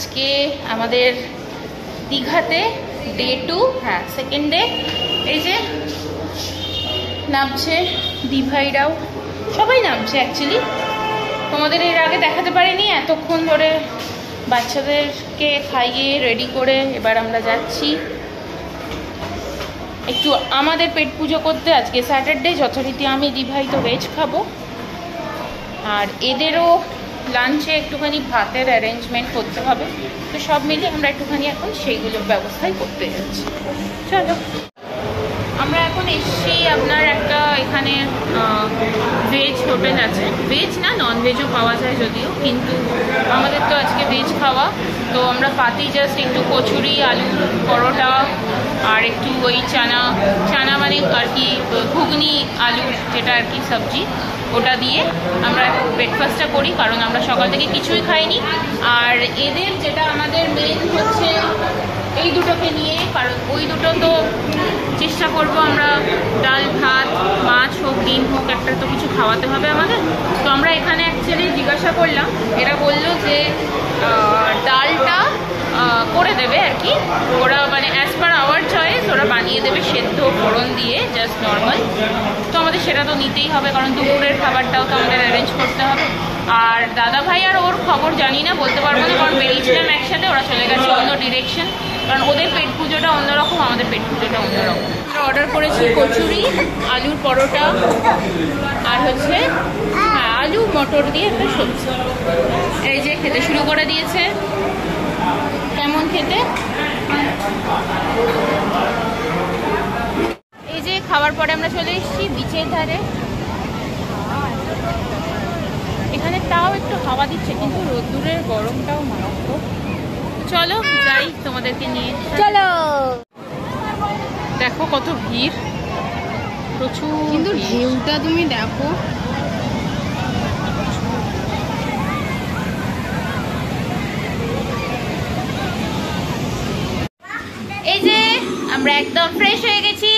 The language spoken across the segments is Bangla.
আজকে আমাদের দীঘাতে ডে 2, হ্যাঁ সেকেন্ড ডে। এই যে নামছে দিভাইরাও, সবাই নামছে অ্যাকচুয়ালি। তোমাদের এর আগে দেখাতে পারিনি, এতক্ষণ ধরে বাচ্চাদেরকে খাইয়ে রেডি করে এবার আমরা যাচ্ছি একটু আমাদের পেট পুজো করতে। আজকে স্যাটারডে, যথারীতি আমি দিভাই তো ভেজ খাবো, আর এদেরও লাঞ্চে একটুখানি ভাতের অ্যারেঞ্জমেন্ট করতে হবে। তো সব মিলিয়ে আমরা একটুখানি এখন সেইগুলোর ব্যবস্থাই করতে যাচ্ছি। চলো, আমরা এখন এসছি আপনার একটা এখানে ভেজ হোটেল আছে। ভেজ না, নন ভেজও পাওয়া যায় যদিও, কিন্তু আমাদের তো আজকে ভেজ খাওয়া। তো আমরা পাতি জাস্ট একটু কচুরি, আলু পরোটা আর একটু ওই চানা মানে আর কি ঘুগনি আলু যেটা আর কি সবজি, ওটা দিয়ে আমরা ব্রেকফাস্টটা করি, কারণ আমরা সকাল থেকে কিছুই খাইনি। আর এদের যেটা আমাদের মেন হচ্ছে এই দুটোকে নিয়ে, কারণ ওই দুটো তো চেষ্টা করব আমরা ডাল ভাত, মাছ হোক ডিম হোক, একটা তো কিছু খাওয়াতে হবে আমাদের। তো আমরা এখানে অ্যাকচুয়ালি জিজ্ঞাসা করলাম, এরা বললো যে ডালটা করে দেবে আর কি, ওরা মানে অ্যাজ পার আওয়ার চয়েস ওরা বানিয়ে দেবে সেদ্ধ ফোড়ন দিয়ে, জাস্ট নর্মাল। তো আমাদের সেটা তো নিতেই হবে, কারণ দুপুরের খাবারটাও তো আমাদের অ্যারেঞ্জ করতে হবে। আর দাদা ভাই আর ওর খবর জানি না, বলতে পারবো না, কারণ বেরিয়েছিলাম একসাথে, ওরা চলে গেছে অন্য ডিরেকশন, কারণ ওদের পেট পুজোটা অন্যরকম, আমাদের পেট পুজোটা অন্যরকম। আমরা অর্ডার করেছি কচুরি, আলুর পরোটা, আর হচ্ছে হ্যাঁ আলু মটর দিয়ে একটা সবজি। এই যে খেতে শুরু করে দিয়েছে। কেমন খেতে? এই যে খাওয়ার পরে আমরা চলে এসেছি বিচের ধারে। এখানে তাও একটু হাওয়া দিচ্ছে, কিন্তু রোদ্দুরের গরমটাও মারাত্মক। চলো যাই তোমাদেরকে নিয়ে। চলো, দেখো কত ভিড়, প্রচুর। কিন্তু ঢেউটা তুমি দেখো, এই যে আমরা একদম ফ্রেশ হয়ে গেছি,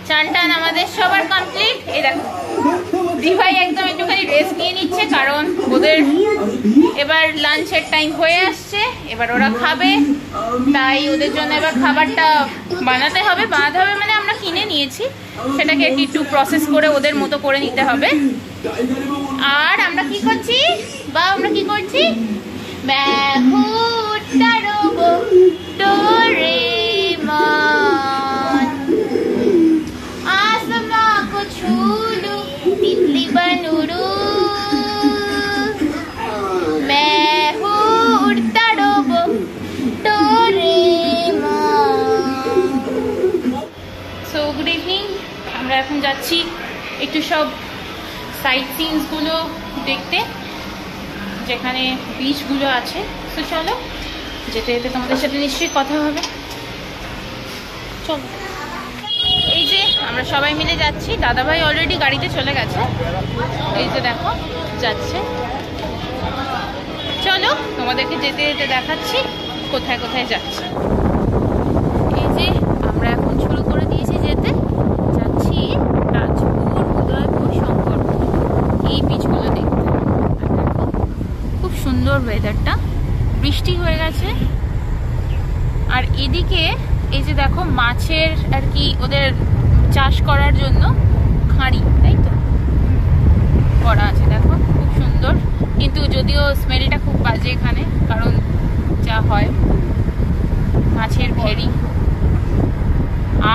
চান টান আমাদের সবার কমপ্লিট। এই দেখো দিভাই একদম একটুখানি রেস্ট নিয়ে নিচ্ছে, কারণ ওদের এবার লাঞ্চের টাইম হয়ে আসছে, এবার ওরা খাবে, তাই ওদের জন্য এবার খাবারটা বানাতে হবে মানে আমরা কিনে নিয়েছি, সেটাকে একটু প্রসেস করে ওদের মতো করে নিতে হবে। আর আমরা কি করছি আমরা কি করছি, तितली बनूरू, मैं हूँ उड़ता डोबो डोरेमन। সো গুড ইভিনিং, আমরা এখন যাচ্ছি একটু সব সাইট সিনসগুলো দেখতে, যেখানে বিচগুলো আছে। তো চলো, যেতে যেতে তোমাদের সাথে নিশ্চয়ই কথা হবে। চলো, এই যে আমরা সবাই মিলে যাচ্ছি, দাদাভাই অলরেডি গাড়িতে চলে গেছে, এই যে দেখো যাচ্ছে। চলো তোমাদেরকে যেতে যেতে দেখাচ্ছি কোথায় কোথায় যাচ্ছি। এই যে আমরা এখন শুরু করে দিয়েছি যেতে, যাচ্ছি তাজপুর, উদয়পুর, শঙ্করপুর, এই বিচগুলো দেখতে। দেখো খুব সুন্দর ওয়েদারটা, বৃষ্টি হয়ে গেছে। আর এদিকে এই যে দেখো মাছের আর কি ওদের চাষ করার জন্য খাঁড়ি, তাই তো করা আছে, দেখো খুব সুন্দর। কিন্তু যদিও স্মেলটা খুব বাজে এখানে, কারণ যা হয় মাছের ভেড়ি।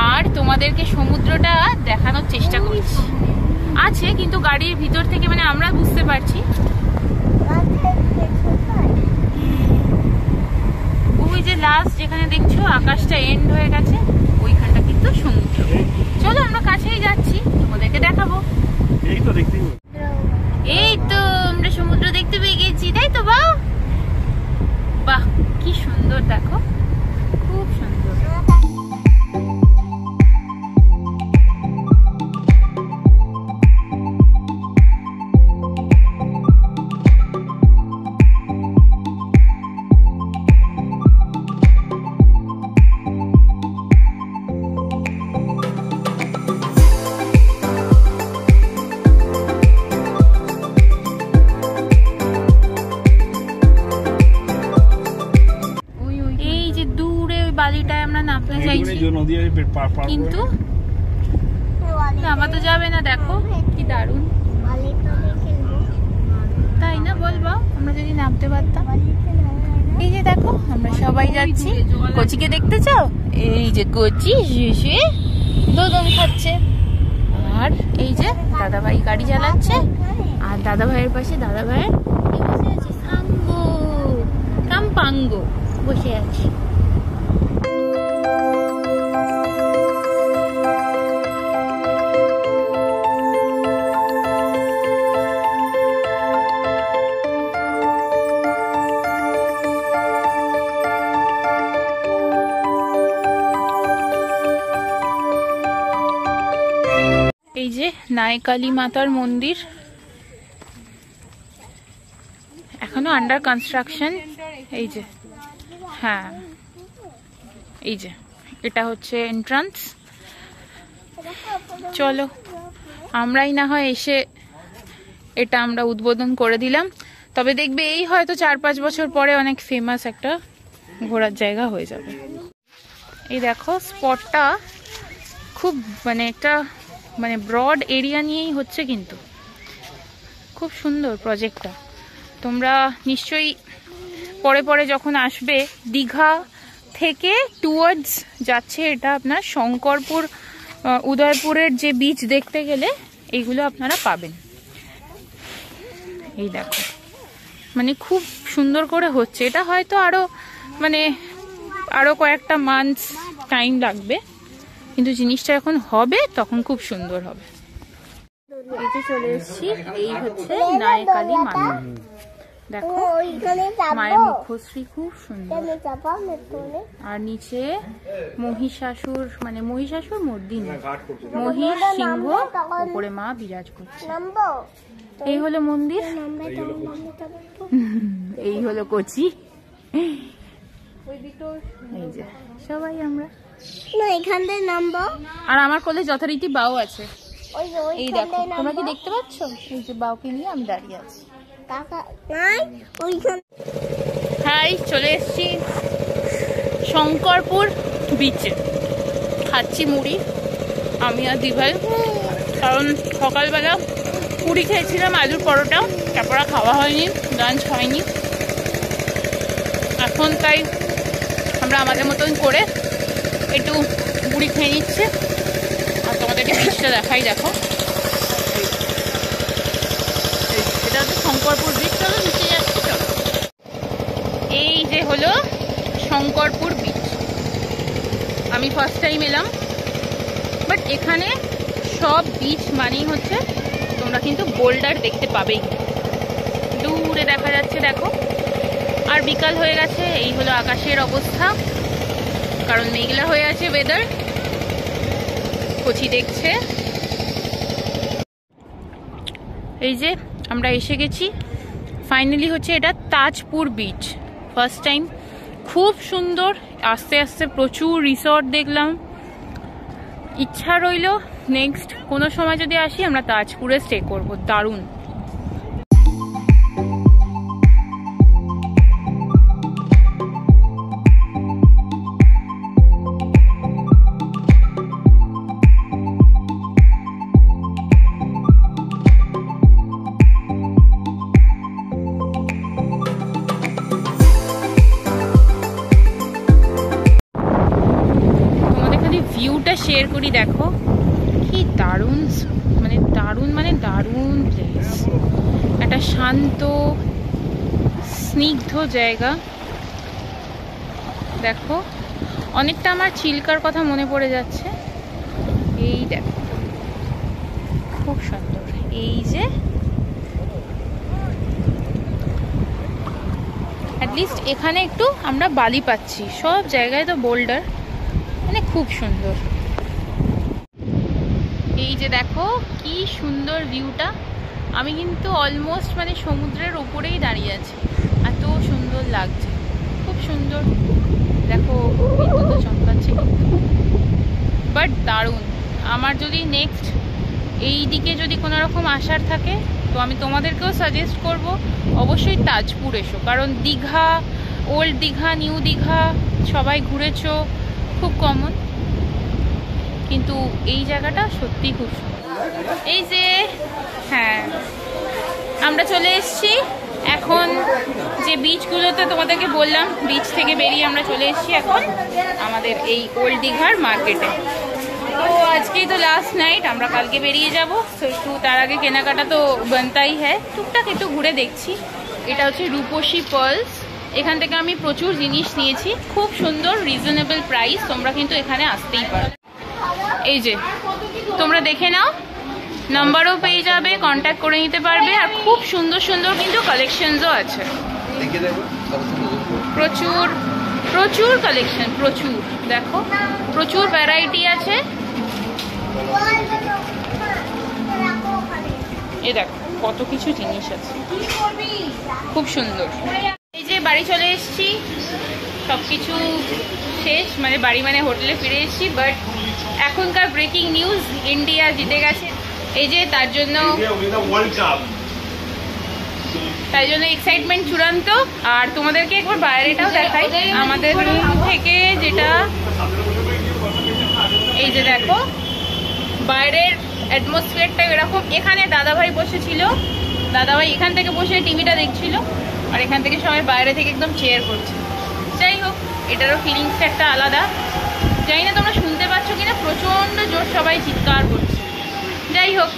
আর তোমাদেরকে সমুদ্রটা দেখানোর চেষ্টা করছি, আছে কিন্তু গাড়ির ভিতর থেকে মানে আমরা বুঝতে পারছি। ওই যে লাস্ট যেখানে দেখছো আকাশটা এন্ড হয়ে গেছে, ওইখানটা কিন্তু সমুদ্র। চলো আমরা কাছেই যাচ্ছি, তোমাদেরকে দেখাবো। এই তো আমরা সমুদ্র দেখতে পেয়ে গেছি, তাই তো? বাহ বাহ, কি সুন্দর, দেখো খুব সুন্দর। নদী আছে কিন্তু নামা তো যাবে না। দেখো কি দারুণ, তাই না বলবা? আমরা যদি নামতে পারতাম। এই যে দেখো আমরা সবাই যাচ্ছি। কচিকে দেখতে চাও? এই যে কচি শুয়ে দোদন খাচ্ছে। আর এই যে দাদাভাই গাড়ি চালাচ্ছে, আর দাদাভাইয়ের পাশে দাদাভাইয়ের বসে আছে সাঙ্গো কাম্পাঙ্গো বসে আছে। এই যে নায়কালী মাতার মন্দির, এখনো আন্ডার কনস্ট্রাকশন। এই যে হ্যাঁ, এই যে এটা হচ্ছে এন্ট্রান্স। চলো আমরাই না হয় এসে এটা আমরা উদ্বোধন করে দিলাম। তবে দেখবে এই হয়তো 4-5 বছর পরে অনেক ফেমাস একটা ঘোরার জায়গা হয়ে যাবে। এই দেখো স্পটটা খুব মানে একটা মানে ব্রড এরিয়া নিয়েই হচ্ছে, কিন্তু খুব সুন্দর প্রজেক্টটা। তোমরা নিশ্চয়ই পরে পরে যখন আসবে, দীঘা থেকে টুয়ার্ডস যাচ্ছে এটা আপনার শঙ্করপুর উদয়পুরের যে বিচ দেখতে গেলে এইগুলো আপনারা পাবেন। এই দেখো মানে খুব সুন্দর করে হচ্ছে এটা। হয়তো আরো কয়েকটা মান্থস টাইম লাগবে, কিন্তু জিনিসটা যখন হবে তখন খুব সুন্দর হবে। এই যে চলে এসেছি, এই হচ্ছে নায়কালী মাতা। দেখো মায়ের মুখশ্রী খুব সুন্দর, আর নিচে মহিষাসুর মানে মহিষাসুর মর্দিনী, মহিষ সিংহ, উপরে মা বিরাজ করছে। এই হলো মন্দির, এই হলো কচি। এই যে সবাই আমরা এখান থেকে নামবো, আর আমার কোলে যথারীতি বাও আছে। এই দেখো তোমরা কি দেখতে পাচ্ছ? এই যে বাওকে নিয়ে আমি দাঁড়িয়ে আছি। হাই, চলে এসছি শঙ্করপুর বিচে। খাচ্ছি মুড়ি আমি আর দিভাই, কারণ সকালবেলা পুরি খেয়েছিলাম, আলুর পরোটা, তারপর খাওয়া হয়নি, লাঞ্চ হয়নি। এখন তাই আমরা আমাদের মতন করে একটু মুড়ি খেয়ে নিচ্ছে। আর তোমাদেরকে বিচটা দেখাই, দেখো এটা হচ্ছে শঙ্করপুর বিচ। চলো নিচে যাচ্ছি, চলো। এই যে হলো শঙ্করপুর বিচ। আমি ফার্স্ট টাইম এলাম, বাট এখানে সব বিচ মানেই হচ্ছে তোমরা কিন্তু বোল্ডার দেখতে পাবেই। দূরে দেখা যাচ্ছে দেখো। আর বিকাল হয়ে গেছে, এই হলো আকাশের অবস্থা, কারণ মেঘলা হয়ে আছে ওয়েদার। কচি দেখছে। এই যে আমরা এসে গেছি ফাইনালি, হচ্ছে এটা তাজপুর বিচ। ফার্স্ট টাইম, খুব সুন্দর। আস্তে আস্তে প্রচুর রিসর্ট দেখলাম। ইচ্ছা রইল নেক্সট কোনো সময় যদি আসি আমরা তাজপুরে স্টে করব। দারুণ। ভিউটা শেয়ার করি, দেখো কি দারুণ, মানে দারুণ মানে দারুণ প্লেস। একটা শান্ত স্নিগ্ধ জায়গা। দেখো অনেকটা আমার চিল্কার কথা মনে পড়ে যাচ্ছে। এই দেখো খুব সুন্দর। এই যে অ্যাটলিস্ট এখানে একটু আমরা বালি পাচ্ছি, সব জায়গায় তো বোল্ডার, মানে খুব সুন্দর। এই যে দেখো কি সুন্দর ভিউটা। আমি কিন্তু অলমোস্ট মানে সমুদ্রের উপরেই দাঁড়িয়ে আছি, এত সুন্দর লাগছে, খুব সুন্দর। দেখো বিদ্যুৎ চমকাচ্ছে কিন্তু, বাট দারুণ। আমার যদি নেক্সট এই দিকে যদি কোনো রকম আসার থাকে, তো আমি তোমাদেরকেও সাজেস্ট করব অবশ্যই তাজপুর এসো। কারণ দীঘা, ওল্ড দীঘা, নিউ দীঘা সবাই ঘুরেছো, খুব কমন। কিন্তু এই জায়গাটা সত্যি খুব সুন্দর। এই যে হ্যাঁ, আমরা চলে এসেছি এখন যে বিচগুলোতে তোমাদেরকে বললাম, বিচ থেকে বেরিয়ে আমরা চলে এসেছি এখন আমাদের এই ওল্ড দীঘার মার্কেটে। তো আজকেই তো লাস্ট নাইট, আমরা কালকে বেরিয়ে যাব। তো একটু তার আগে কেনাকাটা তো বানতাই হ্যাঁ, টুকটাক একটু ঘুরে দেখছি। এটা হচ্ছে রূপসী পার্লস, এখান থেকে আমি প্রচুর জিনিস নিয়েছি, খুব সুন্দর রিজনেবল প্রাইস, তোমরা কিন্তু এখানে আসতেই পারো। এই যে তোমরা দেখে নাও, নাম্বারও পেয়ে যাবে, কন্ট্যাক্ট করে নিতে পারবে। আর খুব সুন্দর সুন্দর কিন্তু কালেকশনসও আছে, প্রচুর প্রচুর কালেকশন, প্রচুর দেখো, প্রচুর ভ্যারাইটি আছে। এই দেখো কত কিছু জিনিস আছে, খুব সুন্দর। এই যে বাড়ি চলে এসেছি, সব কিছু শেষ, মানে বাড়ি মানে হোটেলে ফিরে এসেছি। বাট এখনকার ব্রেকিং নিউজ, ইন্ডিয়া জিতে গেছে। এই যে তার জন্য এক্সাইটমেন্ট চূড়ান্ত। আর তোমাদেরকে একবার বাইরেটাও দেখাই আমাদের রুম থেকে, যেটা এই যে দেখো বাইরের অ্যাটমসফিয়ারটা এরকম। এখানে দাদাভাই বসেছিল, দাদাভাই এখান থেকে বসে টিভিটা দেখছিল, আর এখান থেকে সবাই বাইরে থেকে একদম চেয়ার করছে। যাই হোক, এটারও ফিলিংসটা একটা আলাদা। জানি না তোমরা শুনতে পাচ্ছ কিনা, প্রচন্ড জোর সবাই চিৎকার করছে। যাই হোক,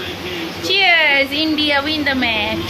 cheers, India win the match.